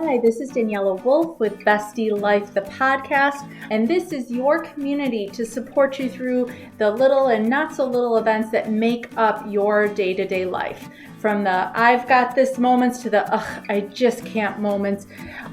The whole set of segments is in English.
Hi, this is Daniela Wolf with Bestie Life, the podcast, and this is your community to support you through the little and not so little events that make up your day-to-day life. From the I've got this moments to the I just can't moments.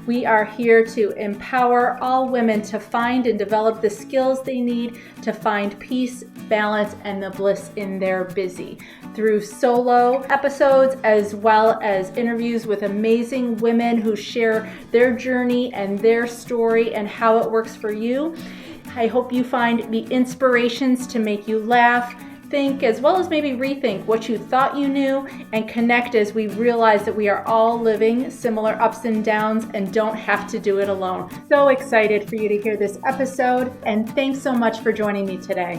We are here to empower all women to find and develop the skills they need to find peace, balance, and the bliss in their busy. Through solo episodes as well as interviews with amazing women who share their journey and their story and how it works for you. I hope you find the inspirations to make you laugh, think, as well as maybe rethink what you thought you knew, and connect as we realize that we are all living similar ups and downs and don't have to do it alone. So excited for you to hear this episode, and thanks so much for joining me today.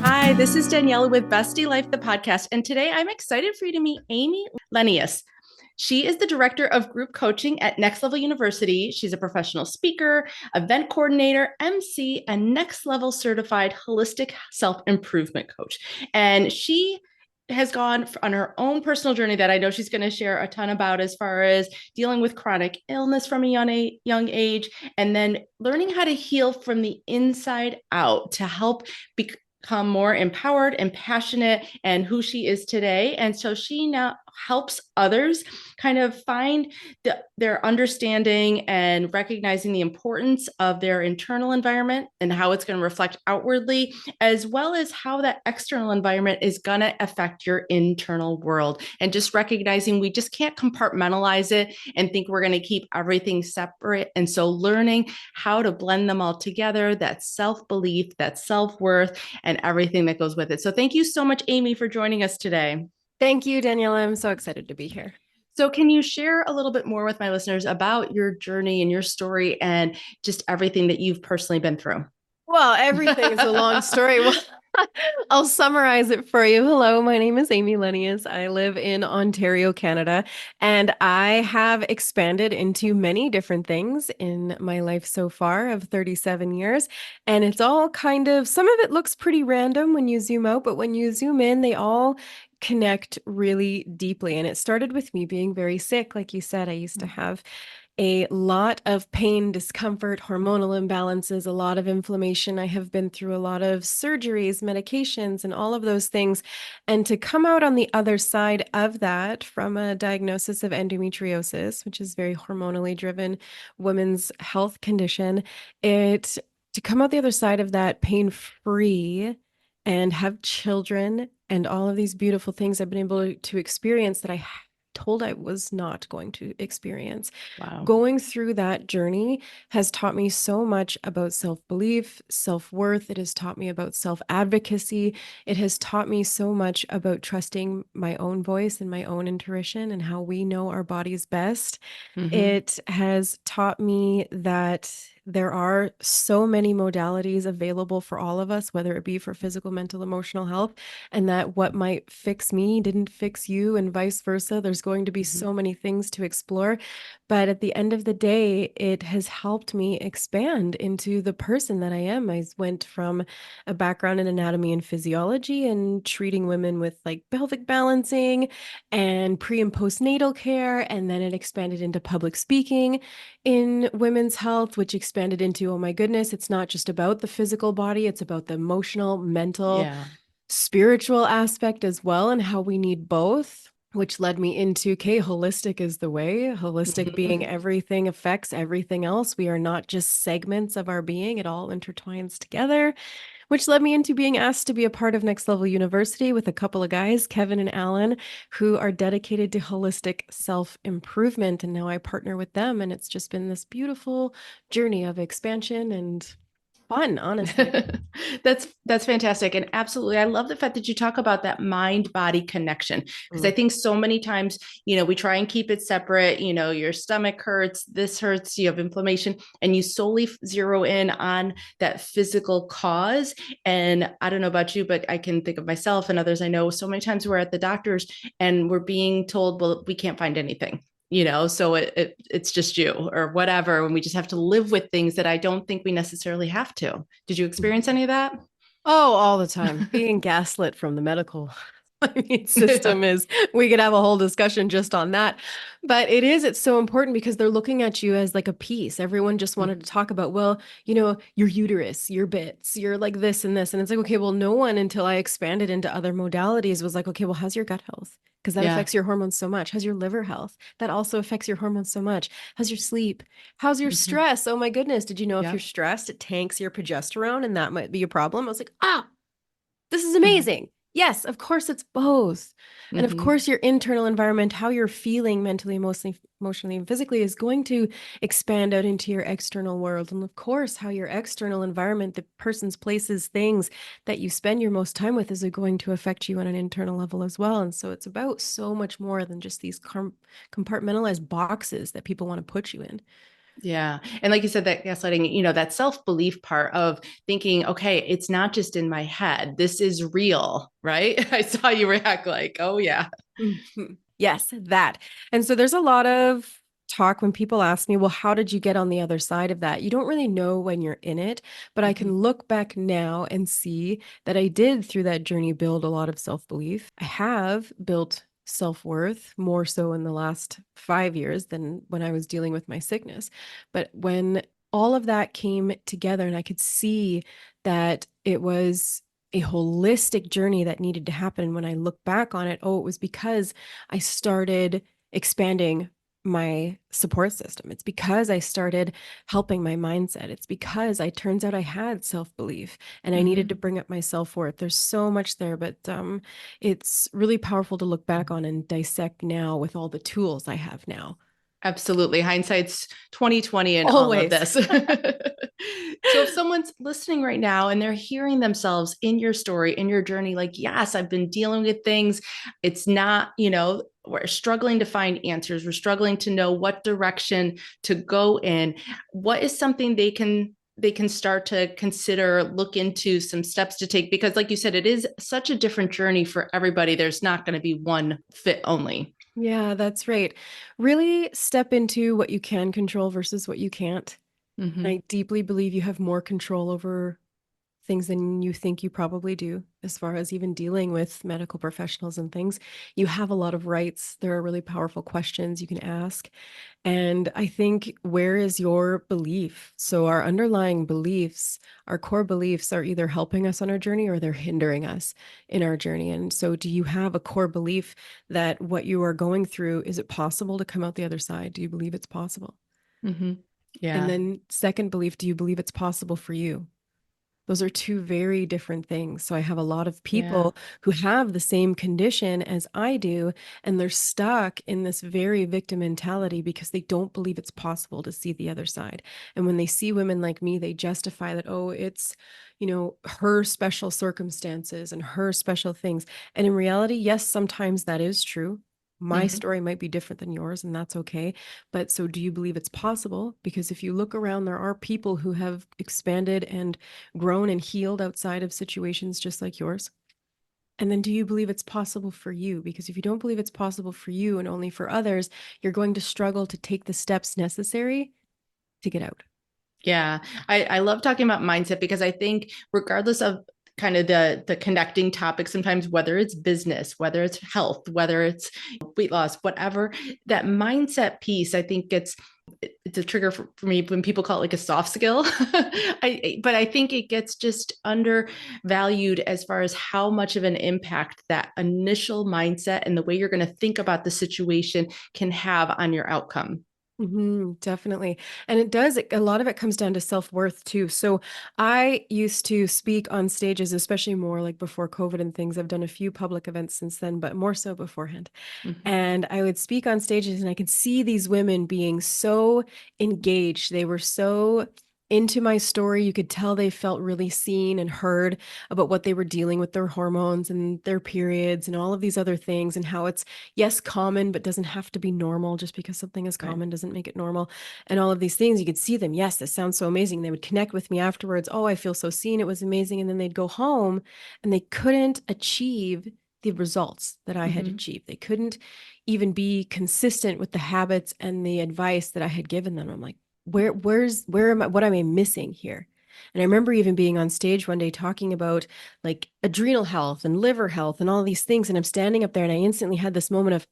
Hi, this is Daniela with Bestie Life, the podcast, and today I'm excited for you to meet Amy Lenius. She is the director of group coaching at Next Level University. She's a professional speaker, event coordinator, MC, and Next Level certified holistic self-improvement coach. And she has gone on her own personal journey that I know she's going to share a ton about, as far as dealing with chronic illness from a young age, and then learning how to heal from the inside out to help become more empowered and passionate and who she is today. And so she now helps others kind of find their understanding and recognizing the importance of their internal environment and how it's going to reflect outwardly, as well as how that external environment is going to affect your internal world. And just recognizing we just can't compartmentalize it and think we're going to keep everything separate. And so learning how to blend them all together, that self-belief, that self-worth, and everything that goes with it. So thank you so much, Amy, for joining us today. Thank you, Daniela. I'm so excited to be here. So can you share a little bit more with my listeners about your journey and your story and just everything that you've personally been through? Well, everything is a long story. Well, I'll summarize it for you. Hello, my name is Amy Lenius. I live in Ontario, Canada, and I have expanded into many different things in my life so far of 37 years. And it's all kind of, some of it looks pretty random when you zoom out, but when you zoom in, they all connect really deeply. And it started with me being very sick. Like you said, I used to have a lot of pain, discomfort, hormonal imbalances, a lot of inflammation. I have been through a lot of surgeries, medications, and all of those things. And to come out on the other side of that from a diagnosis of endometriosis, which is very hormonally driven women's health condition, to come out the other side of that pain-free and have children and all of these beautiful things I've been able to experience that I told I was not going to experience. Wow. Going through that journey has taught me so much about self-belief, self-worth. It has taught me about self-advocacy. It has taught me so much about trusting my own voice and my own intuition and how we know our bodies best. Mm-hmm. It has taught me that there are so many modalities available for all of us, whether it be for physical, mental, emotional health, and that what might fix me didn't fix you and vice versa. There's going to be so many things to explore. But at the end of the day, it has helped me expand into the person that I am. I went from a background in anatomy and physiology and treating women with like pelvic balancing and pre and postnatal care. And then it expanded into public speaking in women's health, which expanded into, oh my goodness, it's not just about the physical body, it's about the emotional, mental, spiritual aspect as well, and how we need both, which led me into, okay, holistic is the way. Holistic being everything affects everything else. We are not just segments of our being. It all intertwines together, which led me into being asked to be a part of Next Level University with a couple of guys, Kevin and Alan, who are dedicated to holistic self-improvement. And now I partner with them. And it's just been this beautiful journey of expansion and fun, honestly. That's fantastic. And absolutely, I love the fact that you talk about that mind-body connection, because I think so many times, we try and keep it separate. Your stomach hurts, this hurts, you have inflammation, and you solely zero in on that physical cause. And I don't know about you, but I can think of myself and others I know, so many times we're at the doctor's and we're being told, well, we can't find anything. So it's just you or whatever. And we just have to live with things that I don't think we necessarily have to. Did you experience any of that? Oh, all the time. Being gaslit from the medical System is, we could have a whole discussion just on that. But it's so important because they're looking at you as like a piece. Everyone just wanted to talk about, well, your uterus, your bits, you're like this and this. And it's like, okay, well, no one until I expanded into other modalities was like, okay, well, how's your gut health? Because that Yeah. affects your hormones so much. How's your liver health? That also affects your hormones so much. How's your sleep? How's your Hmm. stress? Oh my goodness. Did you know if Yeah. you're stressed, it tanks your progesterone and that might be a problem? I was like, this is Hmm. amazing. Yes, of course it's both. And of Hmm. course your internal environment, how you're feeling mentally, emotionally, and physically is going to expand out into your external world. And of course, how your external environment, the person's places, things that you spend your most time with is going to affect you on an internal level as well. And so it's about so much more than just these compartmentalized boxes that people want to put you in. Yeah. And like you said, that gaslighting, that self belief part of thinking, okay, it's not just in my head, this is real, right? I saw you react like, oh, yeah. Mhm. Yes, that. And so there's a lot of talk when people ask me, well, how did you get on the other side of that? You don't really know when you're in it, but I Hmm. can look back now and see that I did through that journey build a lot of self belief. I have built self worth more so in the last 5 years than when I was dealing with my sickness. But when all of that came together and I could see that it was a holistic journey that needed to happen. And when I look back on it, it was because I started expanding my support system. It's because I started helping my mindset. It's because I turns out I had self-belief and I needed to Hmm. bring up my self-worth. There's so much there, but it's really powerful to look back on and dissect now with all the tools I have now. Absolutely. Hindsight's 2020 in all of Always. this. So if someone's listening right now and they're hearing themselves in your story, in your journey, like, yes, I've been dealing with things. It's not, we're struggling to find answers. We're struggling to know what direction to go in. What is something they can start to consider, look into, some steps to take? Because like you said, it is such a different journey for everybody. There's not going to be one fit only. Yeah, that's right. Really step into what you can control versus what you can't. Hmm. I deeply believe you have more control over things than you think you probably do, as far as even dealing with medical professionals and things. You have a lot of rights. There are really powerful questions you can ask. And I think, where is your belief? So, our underlying beliefs, our core beliefs are either helping us on our journey or they're hindering us in our journey. And so, do you have a core belief that what you are going through, is it possible to come out the other side? Do you believe it's possible? Hmm. And Yeah. then, second belief, do you believe it's possible for you? Those are two very different things. So I have a lot of Yeah. people who have the same condition as I do, and they're stuck in this very victim mentality because they don't believe it's possible to see the other side. And when they see women like me, they justify that, oh, it's, her special circumstances and her special things. And in reality, yes, sometimes that is true. My Hmm. story might be different than yours, and that's okay. But so do you believe it's possible? Because if you look around, there are people who have expanded and grown and healed outside of situations just like yours? And then do you believe it's possible for you? Because if you don't believe it's possible for you and only for others, you're going to struggle to take the steps necessary to get out. Yeah. I love talking about mindset because I think regardless of kind of the connecting topics, sometimes whether it's business, whether it's health, whether it's weight loss, whatever, that mindset piece, I think it's a trigger for me when people call it like a soft skill. But I think it gets just undervalued as far as how much of an impact that initial mindset and the way you're going to think about the situation can have on your outcome. Definitely. And it does, a lot of it comes down to self-worth too. So I used to speak on stages, especially more like before COVID and things. I've done a few public events since then, but more so beforehand. Mhm. And I would speak on stages and I could see these women being so engaged. They were so into my story. You could tell they felt really seen and heard about what they were dealing with, their hormones and their periods and all of these other things, and how it's, yes, common, but doesn't have to be normal. Just because something is Right. common doesn't make it normal. And all of these things, you could see them. Yes, this sounds so amazing. They would connect with me afterwards. Oh, I feel so seen. It was amazing. And then they'd go home and they couldn't achieve the results that I had Mhm. achieved. They couldn't even be consistent with the habits and the advice that I had given them. I'm like, where am I, what am I missing here? And I remember even being on stage one day talking about like adrenal health and liver health and all these things. And I'm standing up there and I instantly had this moment of,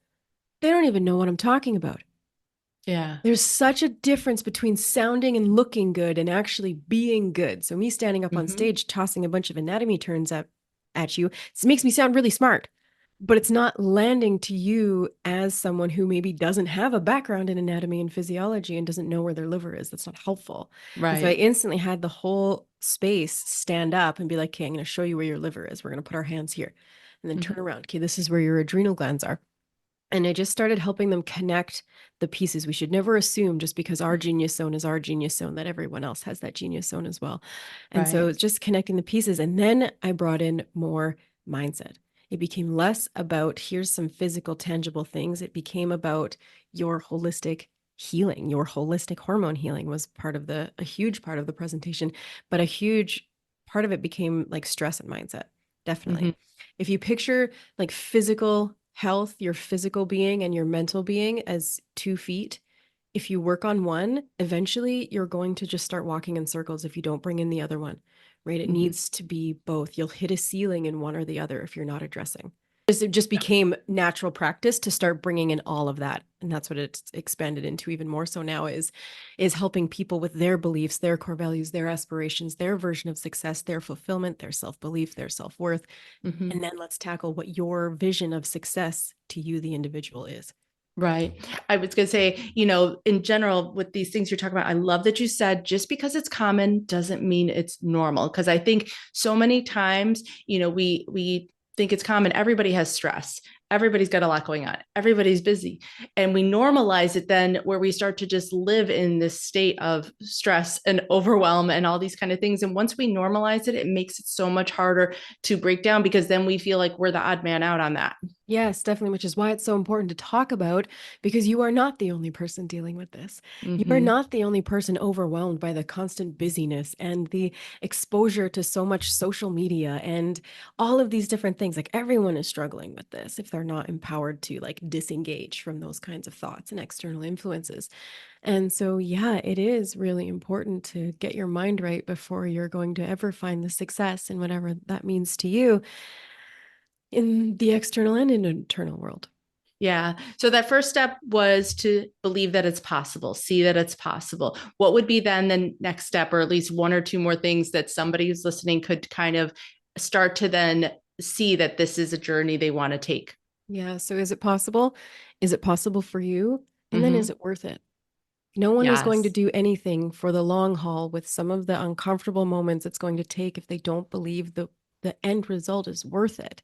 they don't even know what I'm talking about. Yeah. There's such a difference between sounding and looking good and actually being good. So me standing up on Hmm. stage, tossing a bunch of anatomy terms at you, it makes me sound really smart, but it's not landing to you as someone who maybe doesn't have a background in anatomy and physiology and doesn't know where their liver is. That's not helpful. And so I Right. instantly had the whole space stand up and be like, okay, I'm going to show you where your liver is. We're going to put our hands here and then turn Hmm. around. Okay, this is where your adrenal glands are. And I just started helping them connect the pieces. We should never assume just because our genius zone is our genius zone that everyone else has that genius zone as well. And so Right. it's just connecting the pieces. And then I brought in more mindset. It became less about here's some physical, tangible things. It became about your holistic healing. Your holistic hormone healing was a huge part of the presentation, but a huge part of it became like stress and mindset. Hmm. Definitely. If you picture like physical health, your physical being and your mental being as 2 feet, if you work on one, eventually you're going to just start walking in circles if you don't bring in the other one, right? It Hmm. needs to be both. You'll hit a ceiling in one or the other if you're not addressing. It just became natural practice to start bringing in all of that, and that's what it's expanded into even more so now is helping people with their beliefs, their core values, their aspirations, their version of success, their fulfillment, their self-belief, their self-worth. Hmm. And then let's tackle what your vision of success to you, the individual, is. Right. I was going to say, in general, with these things you're talking about, I love that you said just because it's common doesn't mean it's normal. Because I think so many times, we think it's common. Everybody has stress. Everybody's got a lot going on. Everybody's busy. And we normalize it then where we start to just live in this state of stress and overwhelm and all these kind of things. And once we normalize it, it makes it so much harder to break down because then we feel like we're the odd man out on that. Yes, definitely, which is why it's so important to talk about because you are not the only person dealing with this. You are Hmm. not the only person overwhelmed by the constant busyness and the exposure to so much social media and all of these different things. Like everyone is struggling with this if they're not empowered to like disengage from those kinds of thoughts and external influences. And so, yeah, it is really important to get your mind right before you're going to ever find the success and whatever that means to you in the external and in internal world. Yeah. So that first step was to believe that it's possible, see that it's possible. What would be then the next step, or at least one or two more things that somebody who's listening could kind of start to then see that this is a journey they want to take? Yeah. So is it possible? Is it possible for you? And then is Hmm. it worth it? No one is going to Yes. do anything for the long haul with some of the uncomfortable moments it's going to take if they don't believe the end result is worth it.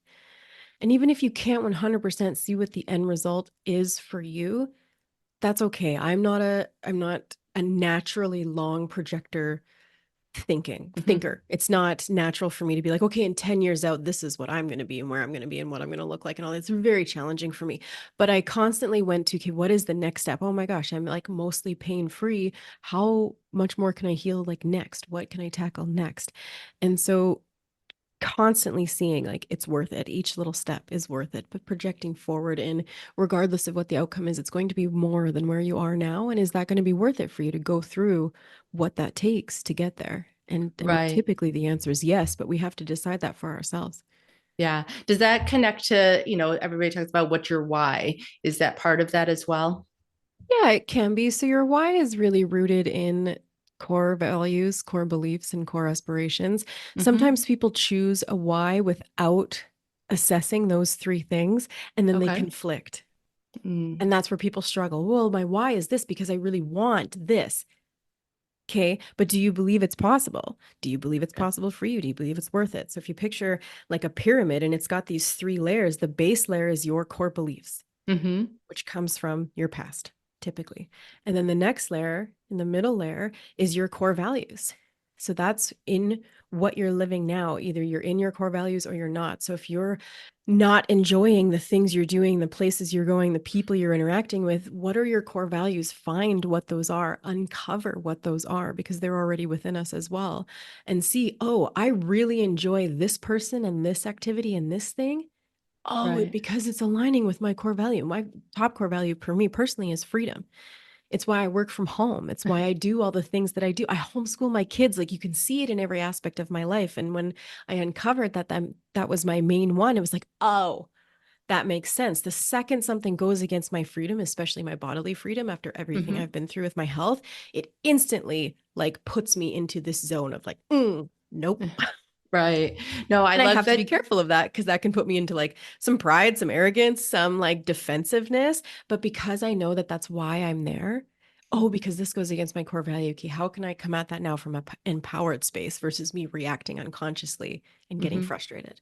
And even if you can't 100% see what the end result is for you, that's okay. I'm not a naturally long projector Hmm. thinker. It's not natural for me to be like, okay, in 10 years out, this is what I'm going to be and where I'm going to be and what I'm going to look like and all that. It's very challenging for me. But I constantly went to, okay, what is the next step? Oh my gosh, I'm like mostly pain free. How much more can I heal like next? What can I tackle next? And so constantly seeing like it's worth it. Each little step is worth it, but projecting forward and regardless of what the outcome is, it's going to be more than where you are now. And is that going to be worth it for you to go through what that takes to get there? And I mean, Right. typically the answer is yes, but we have to decide that for ourselves. Yeah. Does that connect to, everybody talks about what's your why? Is that part of that as well? Yeah, it can be. So your why is really rooted in core values, core beliefs, and core aspirations. Hmm. Sometimes people choose a why without assessing those three things, and then they Okay. conflict. Mm. And that's where people struggle. Well, my why is this because I really want this. Okay. But do you believe it's possible? Do you believe it's Okay. possible for you? Do you believe it's worth it? So if you picture like a pyramid and it's got these 3 layers, the base layer is your core beliefs, Hmm. which comes from your past, typically. And then the next layer, in the middle layer, is your core values. So that's in what you're living now. Either you're in your core values or you're not. So if you're not enjoying the things you're doing, the places you're going, the people you're interacting with, what are your core values? Find what those are, uncover what those are, because they're already within us as well. And see, oh, I really enjoy this person and this activity and this thing. Oh, Right. because it's aligning with my core value. My top core value for me personally is freedom. It's why I work from home. It's why I do all the things that I do. I homeschool my kids. Like, you can see it in every aspect of my life. And when I uncovered that was my main one, it was like, oh, that makes sense. The second something goes against my freedom, especially my bodily freedom after everything Hmm. I've been through with my health, it instantly like puts me into this zone of like, nope. Right. No, I And I love have to be that. careful of that because that can put me into like some pride, some arrogance, some like defensiveness. But because I know that that's why I'm there, oh, Mhm. because this goes against my core value. Okay, how can I come at that now from a empowered space versus me reacting unconsciously and getting Mhm. frustrated?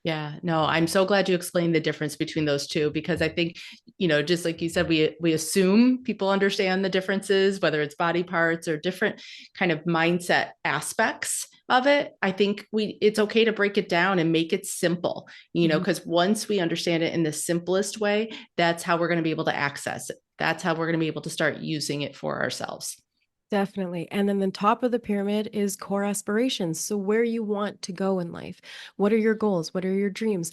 Yeah, no, I'm so glad you explained the difference between those two because I think, just like you said, we assume people understand the differences, whether it's body parts or different kind of mindset aspects of it. I think it's okay to break it down and make it simple, Mhm. because once we understand it in the simplest way, that's how we're going to be able to access it. That's how we're going to be able to start using it for ourselves. Definitely. And then the top of the pyramid is core aspirations. So, where you want to go in life. What are your goals? What are your dreams?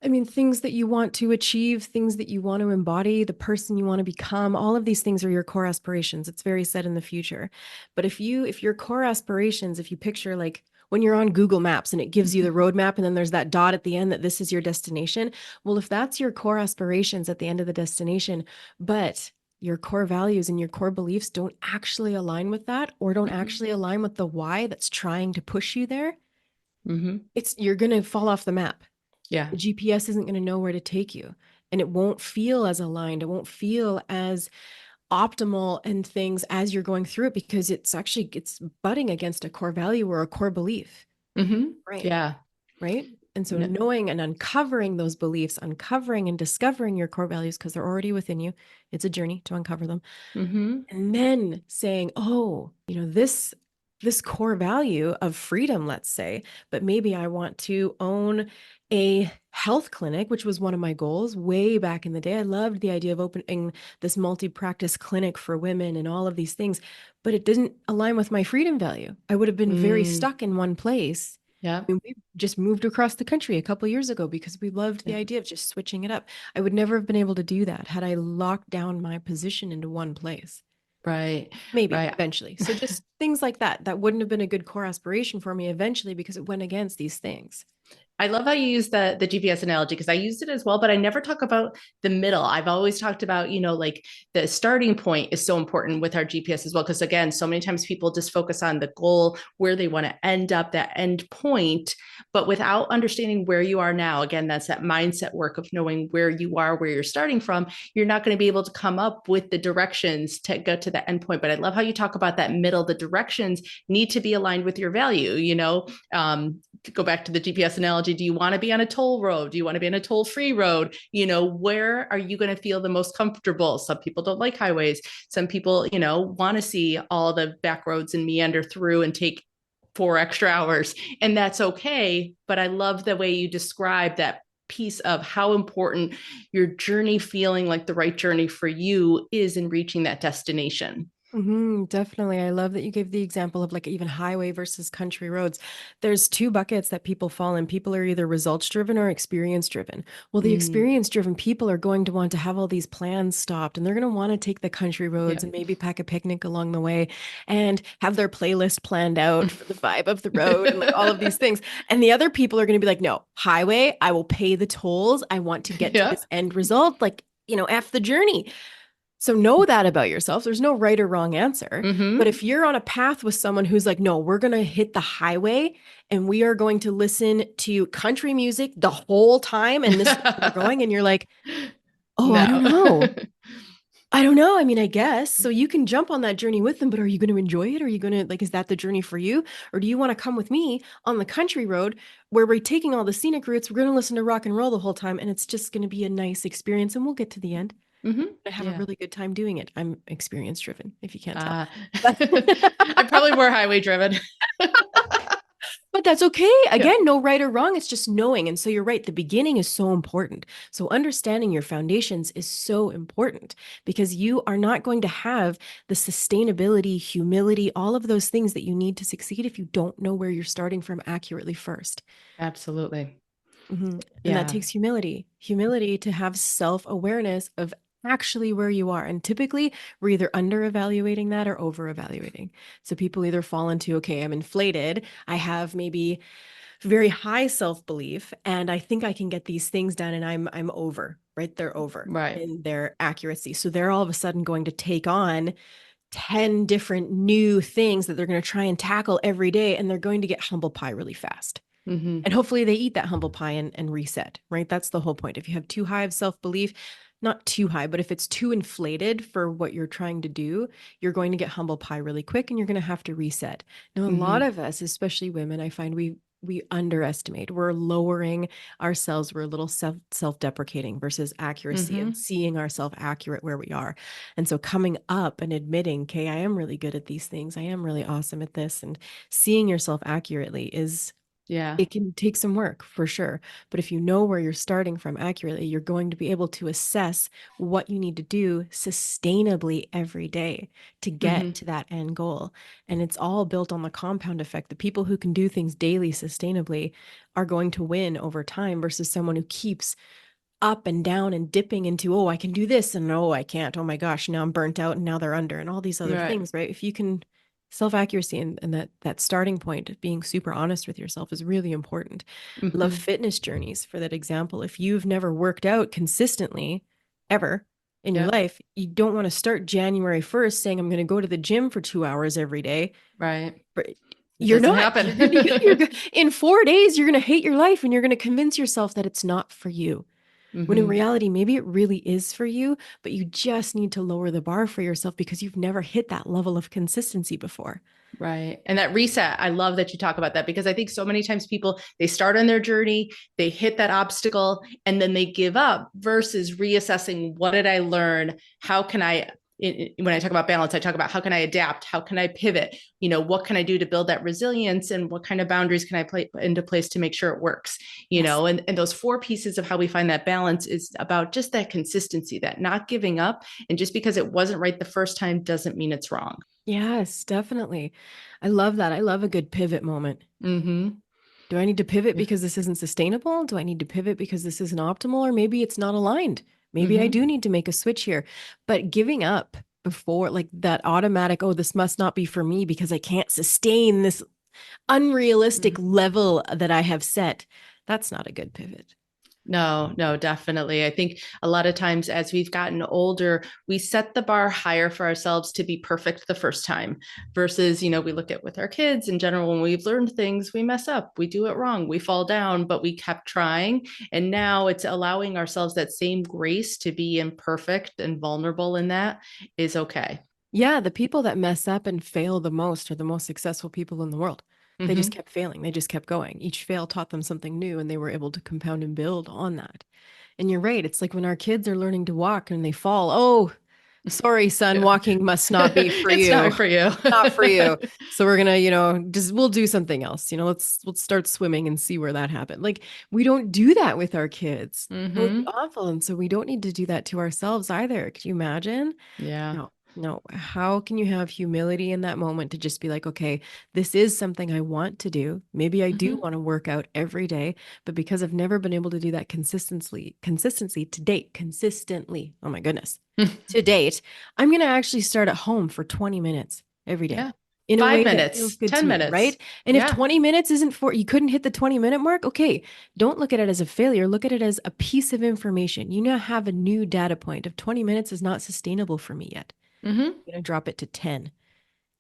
I mean, things that you want to achieve, things that you want to embody, the person you want to become, all of these things are your core aspirations. It's very set in the future. But if your core aspirations, if you picture like when you're on Google Maps and it gives you the roadmap and then there's that dot at the end that this is your destination, well, if that's your core aspirations at the end of the destination, but your core values and your core beliefs don't actually align with that or don't Mhm. actually align with the why that's trying to push you there, Mhm. you're going to fall off the map. Yeah. The GPS isn't going to know where to take you, and it won't feel as aligned. It won't feel as optimal and things as you're going through it because it's butting against a core value or a core belief. Mhm. Right. Yeah. Right. And so No. knowing and uncovering those beliefs, uncovering and discovering your core values because they're already within you. It's a journey to uncover them. Mhm. And then saying, oh, this core value of freedom, let's say, but maybe I want to own a health clinic, which was one of my goals way back in the day. I loved the idea of opening this multi-practice clinic for women and all of these things, but it didn't align with my freedom value. I would have been very Mm. stuck in one place. Yeah. I mean, we just moved across the country a couple years ago because we loved the Yeah. idea of just switching it up. I would never have been able to do that had I locked down my position into one place. Right. Maybe Right. eventually. So just things like that, that wouldn't have been a good core aspiration for me eventually because it went against these things. I love how you use the GPS analogy because I used it as well, but I never talk about the middle. I've always talked about, like the starting point is so important with our GPS as well. Because again, so many times people just focus on the goal, where they want to end up, that end point, but without understanding where you are now. Again, that's that mindset work of knowing where you are, where you're starting from. You're not going to be able to come up with the directions to get to the end point. But I love how you talk about that middle. The directions need to be aligned with your value, to go back to the GPS analogy, do you want to be on a toll road? Do you want to be on a toll free road? Where are you going to feel the most comfortable? Some people don't like highways. Some people, want to see all the back roads and meander through and take 4 extra hours. And that's okay. But I love the way you describe that piece of how important your journey feeling like the right journey for you is in reaching that destination. Definitely. I love that you gave the example of like even highway versus country roads. There's two buckets that people fall in. People are either results driven or experience driven. Well, the Mm, experience driven people are going to want to have all these plans stopped and they're going to want to take the country roads yeah. and maybe pack a picnic along the way and have their playlist planned out for the vibe of the road and like all of these things. And the other people are going to be like, no, highway, I will pay the tolls. I want to get to Yeah. this end result. Like, F the journey. So know that about yourself. There's no right or wrong answer. But Mm-hmm. if you're on a path with someone who's like, no, we're going to hit the highway and we are going to listen to country music the whole time, and this is where we're going, and you're like, oh, I don't No. know. I don't know. I mean, I guess. So you can jump on that journey with them, but are you going to enjoy it? Are you going to, like, is that the journey for you? Or do you want to come with me on the country road where we're taking all the scenic routes? We're going to listen to rock and roll the whole time, and it's just going to be a nice experience, and we'll get to the end. Mm-hmm. I have a Yeah. really good time doing it. I'm experience driven, if you can't tell. Uh, But I'm probably more highway driven. but that's okay. Yeah, Again, no right or wrong. It's just knowing. And so you're right. The beginning is so important. So understanding your foundations is so important because you are not going to have the sustainability, humility, all of those things that you need to succeed if you don't know where you're starting from accurately first. absolutely. And that Yeah. takes humility to have self awareness of actually where you are. And typically we're either under evaluating that or over evaluating. So people either fall into, okay, I'm inflated. I have maybe very high self-belief and I think I can get these things done and I'm over, right? They're over Right. in their accuracy. So they're all of a sudden going to take on 10 different new things that they're going to try and tackle every day and they're going to get humble pie really fast. Mm-hmm. And hopefully they eat that humble pie and reset, right? That's the whole point. If you have too high of self-belief, not too high, but if it's too inflated for what you're trying to do, you're going to get humble pie really quick and you're going to have to reset. Now, a lot Mm-hmm. of us, especially women, I find we underestimate. We're lowering ourselves. We're a little self-deprecating versus accuracy and Mm-hmm. seeing ourselves accurate where we are. And so coming up and admitting, okay, I am really good at these things. I am really awesome at this. And seeing yourself accurately is Yeah. it can take some work for sure. But if you know where you're starting from accurately, you're going to be able to assess what you need to do sustainably every day to get Mm-hmm. to that end goal. And it's all built on the compound effect. The people who can do things daily sustainably are going to win over time versus someone who keeps up and down and dipping into, oh, I can do this and oh, I can't. Oh my gosh, now I'm burnt out and now they're under and all these other Right. things, right? If you can self-accuracy and that starting point of being super honest with yourself is really important. I love Mm-hmm. fitness journeys for that example. If you've never worked out consistently ever in your Yep. life, you don't want to start January 1st saying I'm going to go to the gym for 2 hours every day. Right. But It you're doesn't not. happen. In 4 days, you're going to hate your life and you're going to convince yourself that it's not for you. When in Mm-hmm. reality, maybe it really is for you, but you just need to lower the bar for yourself because you've never hit that level of consistency before. Right. And that reset, I love that you talk about that because I think so many times people, they start on their journey, they hit that obstacle, and then they give up versus reassessing what did I learn? How can I, when I talk about balance, I talk about how can I adapt? How can I pivot? What can I do to build that resilience? And what kind of boundaries can I put into place to make sure it works? Yes. And those four pieces of how we find that balance is about just that consistency, that not giving up. And just because it wasn't right the first time doesn't mean it's wrong. Yes, definitely. I love that. I love a good pivot moment. Mm-hmm. Do I need to pivot Yeah. because this isn't sustainable? Do I need to pivot because this isn't optimal? Or maybe it's not aligned. Maybe I Mm-hmm. do need to make a switch here. But giving up before, like that automatic, oh, this must not be for me because I can't sustain this unrealistic Mm-hmm. level that I have set, that's not a good pivot. No, no, definitely. I think a lot of times as we've gotten older, we set the bar higher for ourselves to be perfect the first time versus, we look at with our kids in general, when we've learned things, we mess up, we do it wrong, we fall down, but we kept trying. And now it's allowing ourselves that same grace to be imperfect and vulnerable in that is okay. Yeah, the people that mess up and fail the most are the most successful people in the world. They just Mm-hmm. kept failing. They just kept going. Each fail taught them something new and they were able to compound and build on that. And you're right. It's like when our kids are learning to walk and they fall. Oh, sorry, son, Yeah. walking must not be for It's you. not for you. Not for you. So we're gonna, just we'll do something else. Let's start swimming and see where that happened. Like we don't do that with our kids. That would be Mm-hmm. awful. And so we don't need to do that to ourselves either. Could you imagine? Yeah. No, no. How can you have humility in that moment to just be like, okay, this is something I want to do. Maybe I do Mm-hmm. want to work out every day, but because I've never been able to do that consistency to date, consistently, oh my goodness, to date, I'm going to actually start at home for 20 minutes every day Yeah. in a Five way that feels minutes, good to 10 me, minutes. right? And if Yeah. 20 minutes isn't you couldn't hit the 20-minute mark, okay, don't look at it as a failure. Look at it as a piece of information. You now have a new data point of 20 minutes is not sustainable for me yet. Mm-hmm. Going to drop it to 10.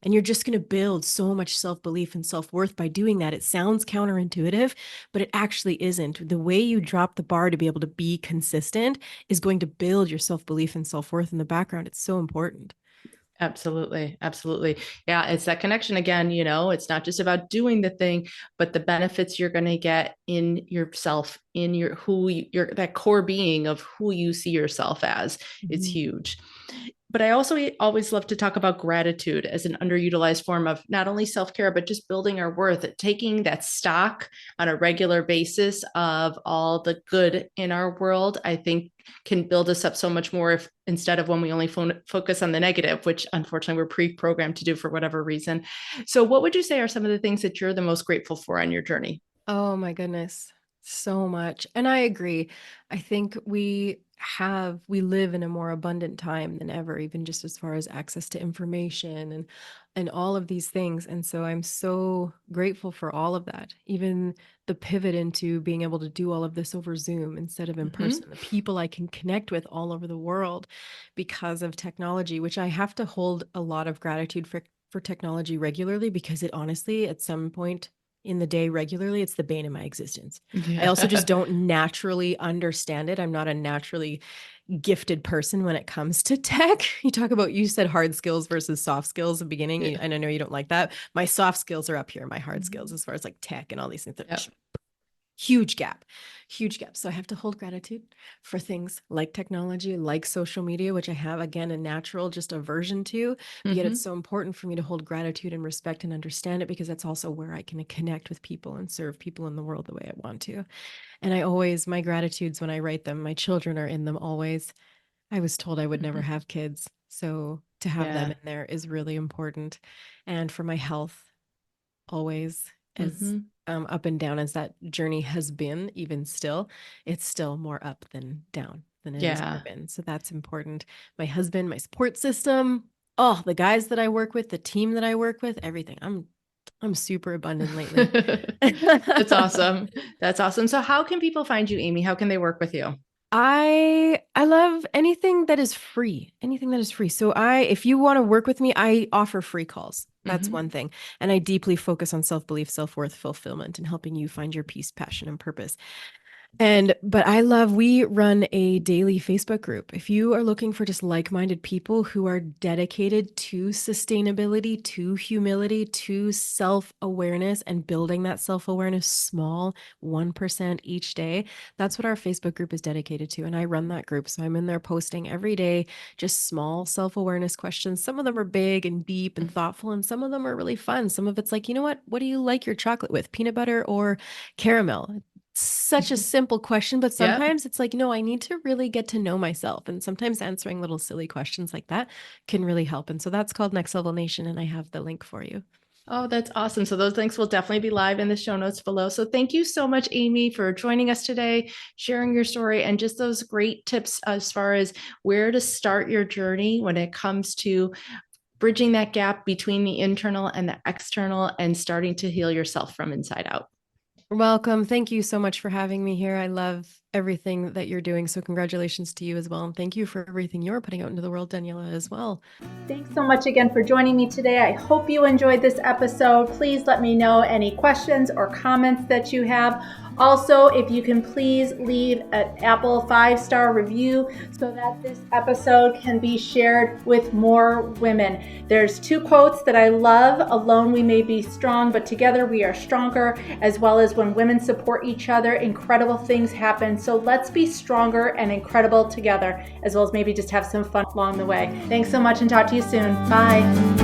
And you're just going to build so much self-belief and self-worth by doing that. It sounds counterintuitive, but it actually isn't. The way you drop the bar to be able to be consistent is going to build your self-belief and self-worth in the background. It's so important. Absolutely. Absolutely. Yeah. It's that connection again. It's not just about doing the thing, but the benefits you're going to get in yourself, in your that core being of who you see yourself as is Mhm. huge. But I also always love to talk about gratitude as an underutilized form of not only self care, but just building our worth, taking that stock on a regular basis of all the good in our world. I think can build us up so much more if instead of when we only focus on the negative, which unfortunately we're pre-programmed to do for whatever reason. So, what would you say are some of the things that you're the most grateful for on your journey? Oh my goodness. So much. And I agree. I think we we live in a more abundant time than ever, even just as far as access to information and all of these things. And so I'm so grateful for all of that. Even the pivot into being able to do all of this over Zoom instead of in person, the people I can connect with all over the world because of technology, which I have to hold a lot of gratitude for technology regularly, because it honestly, at some point in the day regularly, it's the bane of my existence. I also just Yeah. don't naturally understand it. I'm not a naturally gifted person when it comes to tech. You said hard skills versus soft skills at the beginning, Yeah. and I know you don't like that. My soft skills are up here, my hard skills Mhm. as far as like tech and all these things. Yep. Huge gap, huge gap. So I have to hold gratitude for things like technology, like social media, which I have, again, a natural just aversion to, but yet it's Mhm. so important for me to hold gratitude and respect and understand it, because that's also where I can connect with people and serve people in the world the way I want to. And my gratitudes, when I write them, my children are in them always. I was told I would never Mhm. have kids, so to have them Yeah. in there is really important. And for my health, always, as Mhm. up and down as that journey has been, even still, it's still more up than down than it has ever Yeah. been. So that's important. My husband, my support system, oh, the guys that I work with, the team that I work with, everything. I'm super abundant lately. That's awesome. That's awesome. So how can people find you, Amy? How can they work with you? I love anything that is free. Anything that is free. So if you want to work with me, I offer free calls. That's Mhm. one thing. And I deeply focus on self-belief, self-worth, fulfillment, and helping you find your peace, passion, and purpose. But we run a daily Facebook group. If you are looking for just like-minded people who are dedicated to sustainability, to humility, to self-awareness, and building that self-awareness small, 1% each day, that's what our Facebook group is dedicated to. And I run that group. So I'm in there posting every day, just small self-awareness questions. Some of them are big and deep and thoughtful, and some of them are really fun. Some of it's like, you know what do you like your chocolate with? Peanut butter or caramel? Such a simple question, but Yep. sometimes it's like, no, I need to really get to know myself. And sometimes answering little silly questions like that can really help. And so that's called Next Level Nation. And I have the link for you. Oh, that's awesome. So those links will definitely be live in the show notes below. So thank you so much, Amy, for joining us today, sharing your story, and just those great tips as far as where to start your journey when it comes to bridging that gap between the internal and the external and starting to heal yourself from inside out. Welcome. Thank you so much for having me here. I love everything that you're doing. So congratulations to you as well. And thank you for everything you're putting out into the world, Daniela, as well. Thanks so much again for joining me today. I hope you enjoyed this episode. Please let me know any questions or comments that you have. Also, if you can please leave an Apple 5-star review so that this episode can be shared with more women. There's 2 quotes that I love. Alone we may be strong, but together we are stronger, as well as when women support each other, incredible things happen. So let's be stronger and incredible together, as well as maybe just have some fun along the way. Thanks so much and talk to you soon. Bye.